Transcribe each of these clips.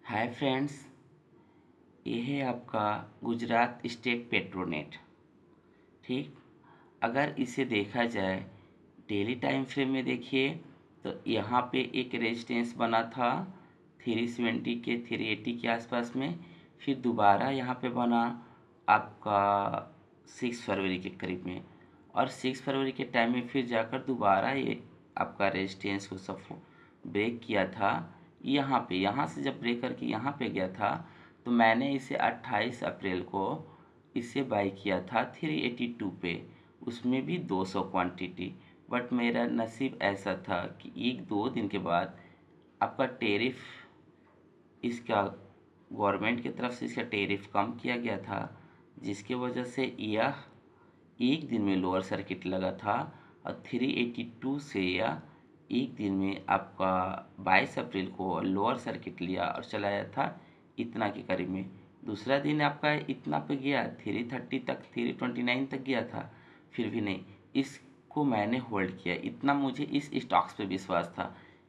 Hi friends, ये है आपका गुजरात स्टेट पेट्रोनेट। ठीक, अगर इसे देखा जाए डेली टाइम फ्रेम में देखिए तो यहाँ पे एक रेजिस्टेंस बना था 370 के 380 के आसपास में। फिर दोबारा यहाँ पे बना आपका 6 फरवरी के करीब में, और 6 फरवरी के टाइम में फिर जाकर दोबारा ये आपका रेजिस्टेंस को सब ब्रेक किया था। यहाँ से जब ब्रेक करके यहाँ पे गया था तो मैंने इसे 28 अप्रैल को इसे बाई किया था 382 पे, उसमें भी 200 क्वांटिटी। बट मेरा नसीब ऐसा था कि एक दो दिन के बाद आपका टेरिफ, इसका गवर्नमेंट की तरफ से इसका टेरिफ कम किया गया था, जिसके वजह से यह एक दिन में लोअर सर्किट लगा था। और 382 से यह एक दिन में आपका 22 अप्रैल को लोअर सर्किट लिया और चलाया था इतना के करीब में। दूसरा दिन आपका इतना पे गया 330 तक, 329 तक गया था, फिर भी नहीं, इसको मैंने होल्ड किया। इतना मुझे इस स्टॉक्स पे विश्वास था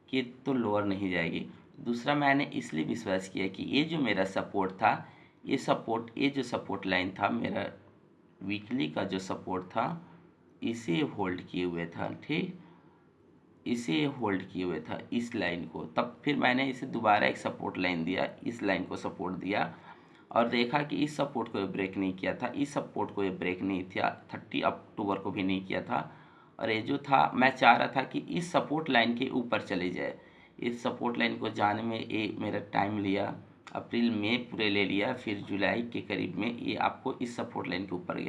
कि तो लोअर नहीं जाएगी। दूसरा मैंने इसलिए विश्वास किया कि ये जो मेरा सपोर्ट था, ये जो सपोर्ट लाइन था मेरा वीकली का जो सपोर्ट था, इसे होल्ड किए हुए था। ठीक, इसे होल्ड किए हुए था इस लाइन को। तब फिर मैंने इसे दोबारा एक सपोर्ट लाइन दिया, इस लाइन को सपोर्ट दिया और देखा कि इस सपोर्ट को ये ब्रेक नहीं किया था, इस सपोर्ट को ये ब्रेक नहीं किया, 30 अक्टूबर को भी नहीं किया था। और ये जो था, मैं चाह रहा था कि इस सपोर्ट लाइन के ऊपर चले जाए। इस सपोर्ट लाइन को जाने में ये मेरा टाइम लिया, अप्रैल में पूरे ले लिया, फिर जुलाई के करीब में ये आपको इस सपोर्ट लाइन के ऊपर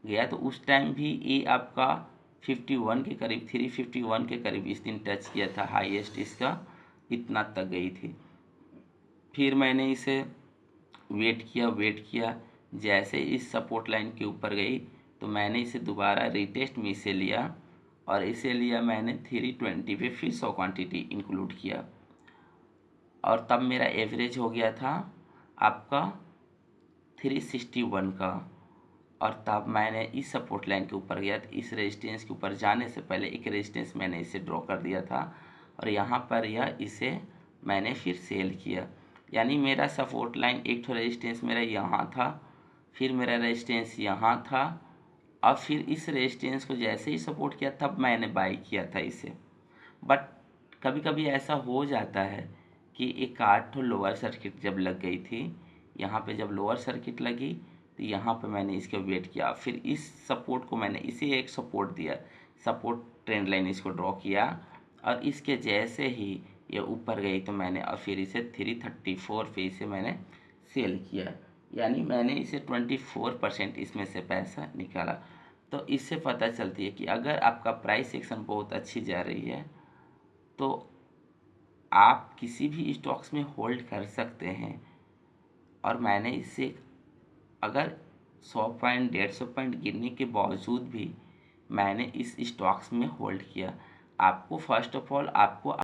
गया तो उस टाइम भी ये आपका 51 के करीब, 351 के करीब इस दिन टच किया था, हाईएस्ट इसका इतना तक गई थी। फिर मैंने इसे वेट किया, जैसे इस सपोर्ट लाइन के ऊपर गई तो मैंने इसे दोबारा रीटेस्ट में इसे लिया, और इसे लिया मैंने 320 पे, फिर 100 क्वांटिटी इंक्लूड किया, और तब मेरा एवरेज हो गया था आपका 361 का। और तब मैंने इस सपोर्ट लाइन के ऊपर गया, तो इस रेजिस्टेंस के ऊपर जाने से पहले एक रेजिस्टेंस मैंने इसे ड्रॉ कर दिया था, और यहाँ पर यह इसे मैंने फिर सेल किया। यानी मेरा सपोर्ट लाइन, एक तो रेजिस्टेंस मेरा यहाँ था, फिर मेरा रेजिस्टेंस यहाँ था, और फिर इस रेजिस्टेंस को जैसे ही सपोर्ट किया तब मैंने बाई किया था इसे। बट कभी कभी ऐसा हो जाता है कि एक आठ तो लोअर सर्किट जब लग गई थी, यहाँ पे जब लोअर सर्किट लगी तो यहाँ पे मैंने इसका वेट किया, फिर इस सपोर्ट को मैंने इसे एक सपोर्ट दिया, सपोर्ट ट्रेंड लाइन इसको ड्रॉ किया, और इसके जैसे ही ये ऊपर गई तो मैंने और फिर इसे 334 पे इसे मैंने सेल किया। यानी मैंने इसे 24% इसमें से पैसा निकाला। तो इससे पता चलती है कि अगर आपका प्राइस एक्शन बहुत अच्छी जा रही है तो आप किसी भी स्टॉक्स में होल्ड कर सकते हैं। और मैंने इससे अगर 100 पॉइंट 150 पॉइंट गिरने के बावजूद भी मैंने इस स्टॉक्स में होल्ड किया। आपको फर्स्ट ऑफ ऑल आपको